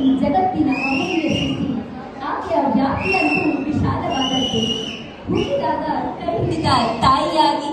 ಈ ಜಗತ್ತಿನ ಅಮೂಲ್ಯ ಸೃಷ್ಟಿ. ಆಕೆಯ ವ್ಯಾಪ್ತಿಯಂತೂ ವಿಶಾಲವಾದದ್ದು. ಹುಟ್ಟಿದಾಗ ಕೈ ಹಿಡಿದ ತಾಯಿಯಾಗಿ,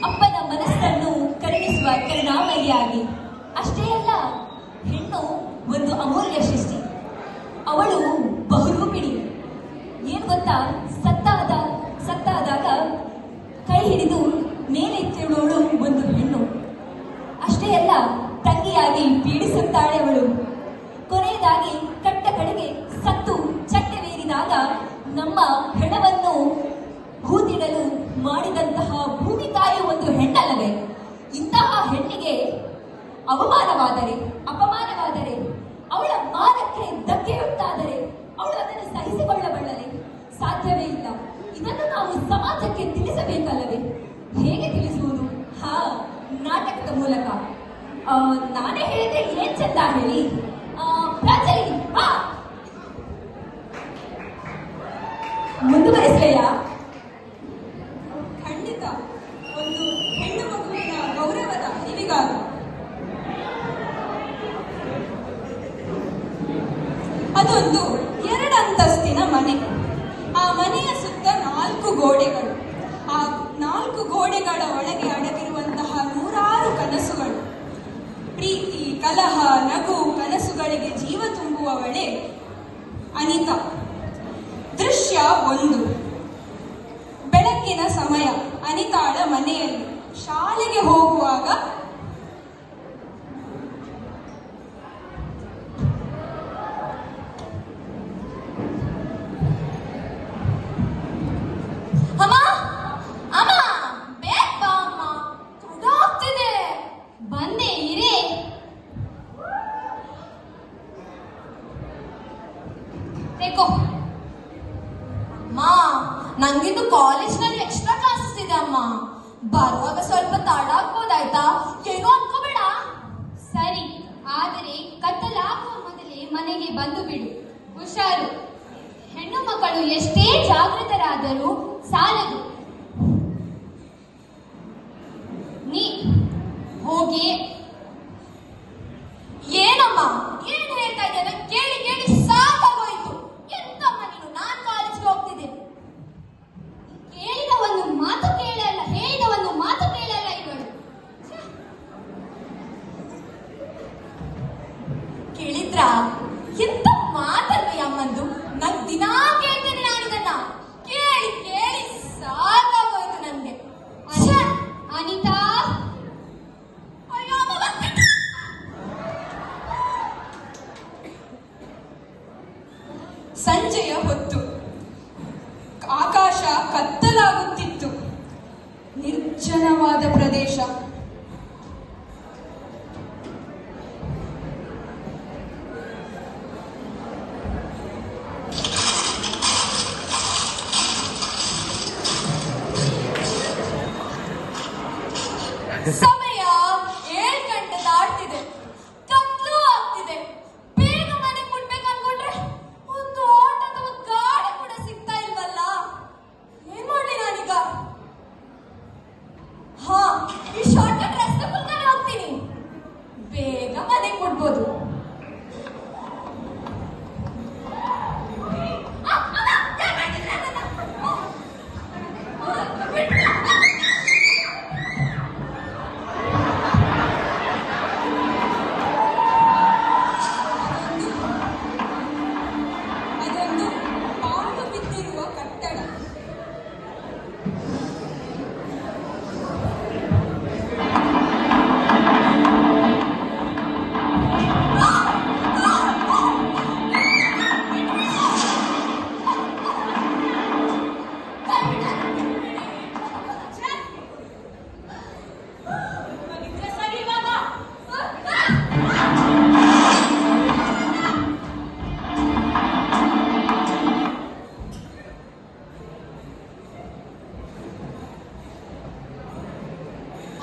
ಅಪ್ಪನ ಮನಸ್ಸನ್ನು ಕರುಣಿಸುವ ಕರುಣಾಮಯಿಯಾಗಿ. ಅಷ್ಟೇ ಅಲ್ಲ, ಹೆಣ್ಣು ಒಂದು ಅಮೂಲ್ಯ ಸೃಷ್ಟಿ. ಅವಳು ಬಹುರೂಪಿಣಿ. ಏನು ಗೊತ್ತಾ, ಸತ್ತಾದಾಗ ಕೈ ಹಿಡಿದು ಮೇಲೆತ್ತಿಡುವವಳು ಒಂದು ಹೆಣ್ಣು. ಅಷ್ಟೇ ಅಲ್ಲ, ತಂಗಿಯಾಗಿ ಪೀಡಿಸುತ್ತಾಳೆ ಅವಳು. ಕೊನೆಯದಾಗಿ ಕಟ್ಟ ಕಡೆಗೆ ಸತ್ತು ಚಟ್ಟವೇರಿದಾಗ ನಮ್ಮ ಹೆಣವನ್ನು ಹೂತಿಡಲು ಮಾಡಿದಂತಹ ಭೂಮಿ ತಾಯಿ ಒಂದು ಹೆಣ್ಣಲ್ಲವೇ? ಇಂತಹ ಹೆಣ್ಣಿಗೆ ಅವಮಾನವಾದರೆ, ಅಪಮಾನವಾದರೆ, ಅವಳ ಮಾನಕ್ಕೆ ಧಕ್ಕೆಯುಂಟಾದರೆ ಅವಳು ಅದನ್ನು ಸಹಿಸಿಕೊಳ್ಳಬಲ್ಲರೆ? ಸಾಧ್ಯವೇ ಇಲ್ಲ. ಇದನ್ನು ನಾವು ಸಮಾಜಕ್ಕೆ ತಿಳಿಸಬೇಕಲ್ಲವೇ? ಹೇಗೆ ತಿಳಿಸುವುದು? ನಾಟಕದ ಮೂಲಕ. ನಾನೇ ಹೇಳಿದ್ರೆ ಏನ್ ಚಂದ ಹೇಳಿ. ಪ್ರಾಂಜಲಿ, ಮುಂದುವರಿಸಲೆಯಾ? ಖಂಡಿತ. ಒಂದು ಹೆಣ್ಣು ಮಗುವಿನ ಗೌರವದ ಅರಿವಿಗಾಗಿ. ಅದೊಂದು 2 ಅಂತಸ್ತಿನ ಮನೆ. ಆ ಮನೆಯ ಸುತ್ತ 4 ಗೋಡೆಗಳು. ಆ 4 ಗೋಡೆಗಳ ಒಳಗೆ ಅಡಗಿರುವಂತಹ 100 ಕನಸುಗಳು. ಪ್ರೀತಿ, ಕಲಹ, ನಗು ಕನಸುಗಳಿಗೆ ಜೀವ ತುಂಬುವವಳೆ ಅನಿತಾ. ದೃಶ್ಯ 1. ಬೆಳಗ್ಗಿನ ಸಮಯ. ಅನಿತಾಳ ಮನೆಯಲ್ಲಿ ಶಾಲೆಗೆ ಹೋಗುವಾಗ ನಂಗಿಂದು ಕಾಲೇಜ್ನಲ್ಲಿ ಎಕ್ಸ್ಟ್ರಾ ಕ್ಲಾಸಸ್ ಇದೆ ಅಮ್ಮ. ಬರುವಾಗ ಸ್ವಲ್ಪ ತಡ ಆಗ್ಬೋದಾಯ್ತಾ? ಏನೋ ಅನ್ಕೋಬೇಡ. ಸರಿ, ಆದರೆ ಕತ್ತಲಾಗುವ ಮೊದಲೇ ಮನೆಗೆ ಬಂದು ಬಿಡು. ಹುಷಾರು. ಹೆಣ್ಣು ಮಕ್ಕಳು ಎಷ್ಟೇ ಜಾಗೃತರಾದರೂ ಸಾಲದು. ನೀ ಹೋಗಿ. ಏನಮ್ಮ ಏನು ಹೇಳ್ತಾ ಇದ್ದೇನೆ? ಕೇಳಿ ಕೇಳಿ ಸಾಕಾಗೋಯ್ತು. ಎಂತಮ್ಮ ನೀನು? ನಾನ್ ಕಾಲೇಜ್ಗೆ ಹೋಗ್ತಿದ್ದೆ. ಹೇಳಿದ ಒಂದು ಮಾತು ಕೇಳಲ್ಲ, ಹೇಳಿದ ಒಂದು ಮಾತು ಕೇಳಲ್ಲ ಇವಳು. ಕೇಳಿದ್ರ? ಎಂತ ಮಾತಲ್ವಿ ಅಮ್ಮಂದು? ನನ್ ದಿನಾ ಕೇಳ್ತೇನೆ ನಾನಿದನ್ನ. ಕೇಳಿ ಕೇಳಿ ಸಾಕಾಗೋಯ್ತು ನನ್ಗೆ. ಅನಿತಾ, ಸಂಜೆಯ ಹೊತ್ತು. ಆಕಾಶ ಕತ್ತಲಾಗುತ್ತಿತ್ತು. ನಿರ್ಜನವಾದ ಪ್ರದೇಶ. ಸಮಯ 7 ಗಂಟೆ ದಾಟ್ತಿದೆ. ಕತ್ಲು ಆಗ್ತಿದೆ. ಬೇಗ ಮನೆಗೆ ಮುಟ್ಬೇಕು ಅನ್ಕೊಂಡ್ರೆ ಒಂದು ಆಟೋ ಅಥವಾ ಗಾಡಿ ಕೂಡ ಸಿಗ್ತಾ ಇಲ್ವಲ್ಲ. ಏನ್ ಮಾಡ್ಲಿ ನಾನೀಗ? ಈ ಶಾರ್ಟ್ ಕಟ್ ರಸ್ತೆ ಮುಂದಾನೆ ಹೋಗ್ತೀನಿ. ಬೇಗ ಮನೆಗೆ ಮುಟ್ಬೋದು. ಅದೊಂದು ಬಾಂಬು ಬಿದ್ದಿರುವ ಕಟ್ಟಡ.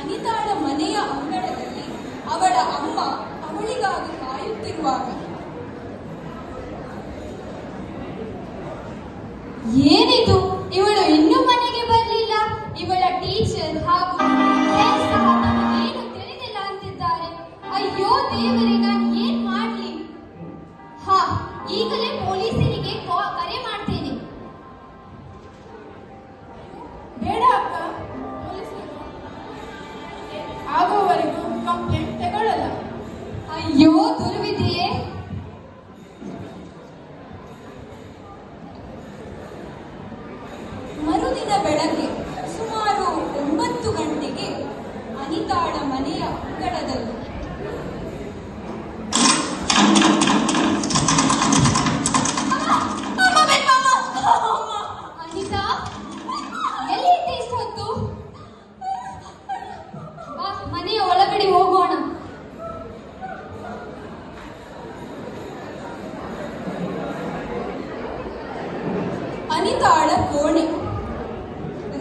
ಅನಿತಾಳ ಮನೆಯ ಅಂಗಳದಲ್ಲಿ ಅವಳ ಅಮ್ಮ ಅವಳಿಗಾಗಿ ಕಾಯುತ್ತಿರುವಾಗ ಏನಿದು? ಇವಳು ಇನ್ನೂ ಮನೆಗೆ ಬರಲಿಲ್ಲ. ಇವಳ ಟೀಚರ್ ಹಾಗೂ ಫ್ರೆಂಡ್ಸ್ ಸಹ ನಮಗೇನು ತಿಳಿದಿಲ್ಲ ಅಂತಿದ್ದಾರೆ. ಅಯ್ಯೋ ದೇವರೇ, ನಾನು ಏನ್ ಮಾಡ್ಲಿ? ಅಳುತ್ತಾಳ ಕೋಣೆ.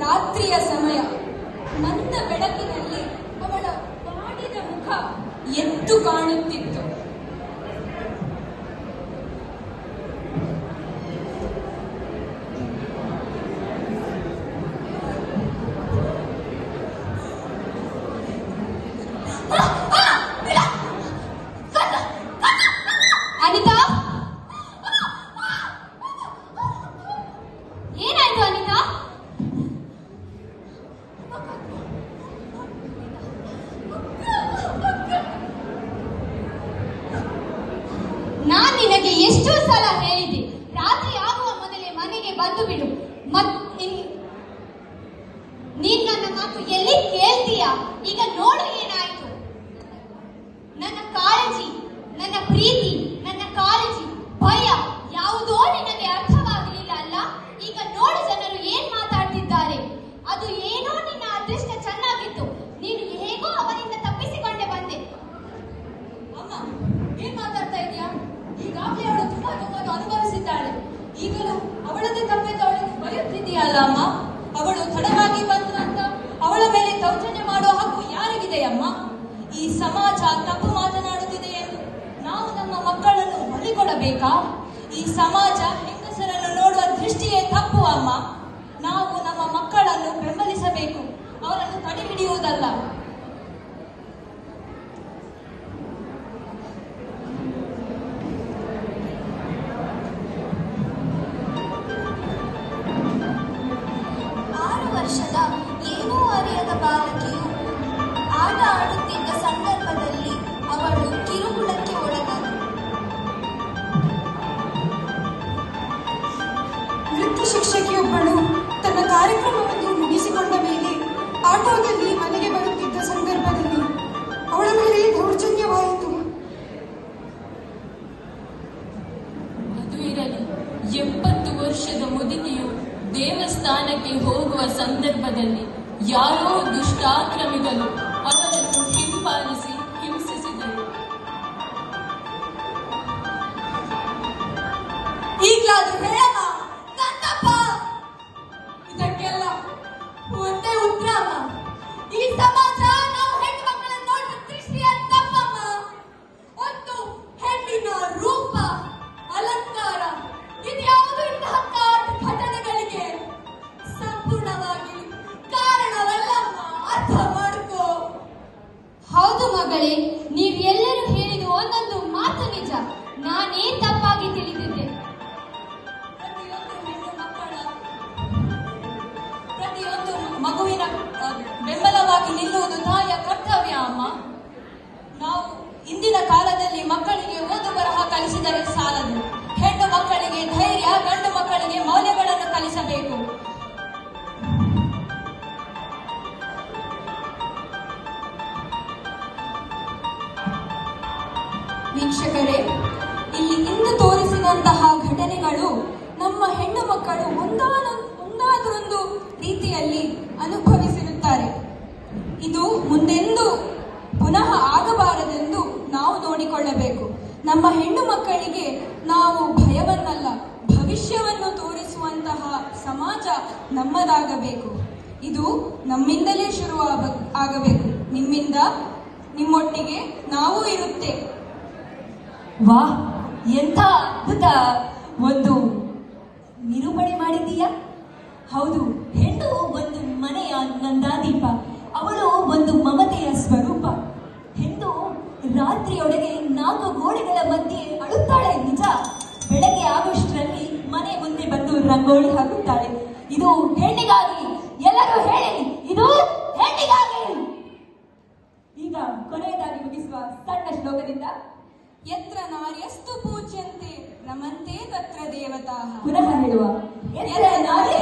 ರಾತ್ರಿಯ ಸಮಯ, ಮಂದ ಬೆಳಕಿನಲ್ಲಿ ಅವಳ ಬಾಡಿದ ಮುಖ ಎದ್ದು ಕಾಣುತ್ತಿತ್ತು. ಅನಿತಾ, ಏನಾಯ್ತು ಅನಿತಾ? ನಾನ್ ನಿನಗೆ ಎಷ್ಟೋ ಸಲ ಹೇಳಿದೆ, ರಾತ್ರಿ ಆಗುವ ಮೊದಲೇ ಮನೆಗೆ ಬಂದು ಬಿಡು. ನೀನ್ ನನ್ನ ಮಾತು ಎಲ್ಲಿ ಕೇಳ್ತೀಯಾ? ಈಗ ನೋಡು ಏನಾಯ್ತು. ನನ್ನ ಕಾಳಜಿ, ನನ್ನ ಪ್ರೀತಿ, ನನ್ನ ಕಾಳಜಿ, ಭಯ ಯಾವುದೋ ನಿನಗೆ ಅರ್ಥವಾಗಲಿಲ್ಲ ಅಲ್ಲ? ಈಗ ನೋಡು ಜನರು ಏನ್ ಮಾತಾಡ್ತಿದ್ದಾರೆ. ಅದು ಏನೋ ನಿನ್ನ ಅದೃಷ್ಟ ಚೆನ್ನಾಗಿತ್ತು, ನೀನು ಹೇಗೋ ಅವನಿಂದ ತಪ್ಪಿಸಿಕೊಂಡೆ ಬಂದೆ. ಅಮ್ಮ, ಏನ್ ಮಾತಾಡ್ತಾ ಇದೀಯಾ? ಈಗಾಗಲೇ ಅವಳು ತುಂಬಾ ನೋವನ್ನು ಅನುಭವಿಸಿದ್ದಾಳೆ. ಈಗಲೂ ಅವಳದೇ ತಪ್ಪಿದ್ದು ಅವಳಿಗೆ ಬರೆಯುತ್ತಿದೆಯಲ್ಲ ಅಮ್ಮ. ಅವಳು ತಡವಾಗಿ ಬಂದು ಅಂತ ಅವಳ ಮೇಲೆ ದೌರ್ಜನ್ಯ ಮಾಡುವ ಹಕ್ಕು ಯಾರಿಗಿದೆಯಮ್ಮ? ಈ ಸಮಾಜ ತಪ್ಪು ಮಾತನಾಡುತ್ತಿದೆ ಎಂದು ನಾವು ನಮ್ಮ ಮಕ್ಕಳನ್ನು ಬಲಿಕೊಡಬೇಕಾ? ಈ ಸಮಾಜ ಹೆಂಗಸರನ್ನು ನೋಡುವ ದೃಷ್ಟಿಯೇ ತಪ್ಪು ಅಮ್ಮ. ನಾವು ನಮ್ಮ ಮಕ್ಕಳನ್ನು ಬೆಂಬಲಿಸಬೇಕು, ಅವರನ್ನು ತಡೆ ಹಿಡಿಯುವುದಲ್ಲ. ಏನೂ ಅರಿಯದ ಬಾಲಕಿಯು ಆಟ ಆಡುತ್ತಿದ್ದ ಸಂದರ್ಭದಲ್ಲಿ ಅವಳು ಕಿರುಕುಳಕ್ಕೆ ಒಳಗಾದಳು. ನೃತ್ಯ ಶಿಕ್ಷಕಿಯೊಬ್ಬಳು ತನ್ನ ಕಾರ್ಯಕ್ರಮವನ್ನು ಮುಗಿಸಿಕೊಂಡ ಮೇಲೆ ಆಟೋದಲ್ಲಿ ಮನೆಗೆ ಬರುತ್ತಿದ್ದ ಸಂದರ್ಭದಲ್ಲಿ ಅವಳ ಮೇಲೆ ದೌರ್ಜನ್ಯವಾಯಿತು. ಅದು ಇರಲಿ, 70 ವರ್ಷದ ಮುದುಕಿಯು ದೇವಸ್ಥಾನಕ್ಕೆ ಹೋಗುವ ಸಂದರ್ಭದಲ್ಲಿ ಯಾರೋ ದುಷ್ಟಾಕ್ರಮಿಗಳು ಅವರನ್ನು ಹಿಂಬಾಲಿಸಿ ಹಿಂಸಿಸಿದರು. ಈಗಲಾದ್ರೂ ಹೇಳಮ್ಮ, ನನ್ನಪ್ಪ ಇದಕ್ಕೆಲ್ಲ ಒಂದೇ ಉತ್ತರ ಅಮ್ಮ. ಈ ಸಮಾಜ ನಾವು ಹೆಣ್ಣು ಮಕ್ಕಳನ್ನು ನೋಡುವ ದೃಷ್ಟಿಯ ತಪ್ಪಮ್ಮ. ಒಂದು ಹೆಣ್ಣಿನ ರೂಪ, ಅಲಂಕಾರ, ಇದ್ಯಾವುದು ಇಂತಹ ಘಟನೆಗಳಿಗೆ ಸಂಪೂರ್ಣವಾಗಿ ಕಾರಣವಲ್ಲಮ್ಮ. ಅರ್ಥ ಮಾಡ್ಕೋ. ಹೌದು ಮಗಳೇ, ನೀವು ಎಲ್ಲರೂ ಹೇಳಿದ ಒಂದೊಂದು ಮಾತು ನಿಜ. ನಾನೇ ತಪ್ಪಾಗಿ ತಿಳಿದಿದ್ದೆ. ಪ್ರತಿಯೊಂದು ಮಗುವಿನ ಬೆಂಬಲವಾಗಿ ನಿಲ್ಲುವುದು ತಾಯಿಯ ಕರ್ತವ್ಯ ಅಮ್ಮ. ನಾವು ಇಂದಿನ ಕಾಲದಲ್ಲಿ ಮಕ್ಕಳಿಗೆ ಓದು ಬರಹ ಕಲಿಸಿದರೆ ಸಾಲದು. ಹೆಣ್ಣು ಮಕ್ಕಳಿಗೆ ಧೈರ್ಯ, ಗಂಡು ಮಕ್ಕಳಿಗೆ ಮೌಲ್ಯಗಳನ್ನು ಕಲಿಸಬೇಕು. ವೀಕ್ಷಕರೇ, ಇಲ್ಲಿ ಇಂದು ತೋರಿಸಿದಂತಹ ಘಟನೆಗಳು ನಮ್ಮ ಹೆಣ್ಣು ಮಕ್ಕಳು ಒಂದಾದರೊಂದು ರೀತಿಯಲ್ಲಿ ಅನುಭವಿಸಿರುತ್ತಾರೆ. ಇದು ಮುಂದೆಂದೂ ಪುನಃ ಆಗಬಾರದೆಂದು ನಾವು ನೋಡಿಕೊಳ್ಳಬೇಕು. ನಮ್ಮ ಹೆಣ್ಣು ಮಕ್ಕಳಿಗೆ ನಾವು ಭಯವನ್ನಲ್ಲ, ಭವಿಷ್ಯವನ್ನು ತೋರಿಸುವಂತಹ ಸಮಾಜ ನಮ್ಮದಾಗಬೇಕು. ಇದು ನಮ್ಮಿಂದಲೇ ಆಗಬೇಕು. ನಿಮ್ಮಿಂದ, ನಿಮ್ಮೊಟ್ಟಿಗೆ ನಾವು ಇರುತ್ತೆ. ವಾ, ಎಂಥ ಅದ್ಭುತ ಒಂದು ನಿರೂಪಣೆ ಮಾಡಿದ್ದೀಯಾ. ಹೌದು, ಹೆಣ್ಣು ಒಂದು ಮನೆಯ ನಂದಾದೀಪ, ಅವಳು ಒಂದು ಮಮತೆಯ ಸ್ವರೂಪ. ಹೆಣ್ಣು ರಾತ್ರಿಯೊಳಗೆ 4 ಗೋಡೆಗಳ ಮಧ್ಯೆ ಅಳುತ್ತಾಳೆ ನಿಜ, ಬೆಳಗ್ಗೆ ಆಗುವಷ್ಟರಲ್ಲಿ ಮನೆ ಮುಂದೆ ಬಂದು ರಂಗೋಲಿ ಹಾಕುತ್ತಾಳೆ. ಇದು ಹೆಣ್ಣಿಗಾಗಿ. ಎಲ್ಲರೂ ಹೇಳಿ, ಇದು ಹೆಣ್ಣಿಗಾಗಿ. ಈಗ ಕೊನೆಯದಾಗಿ ಮುಗಿಸುವ ಸಣ್ಣ ಶ್ಲೋಕದಿಂದ, ಯತ್ರ ನಾರ್ಯಸ್ತು ಪೂಜ್ಯಂತೆ ರಮಂತೆ ತತ್ರ ದೇವತಾಃ. ಪುನಃ ಹೇಳುವ, ಎತ್ತರ ನಾರ್ಯ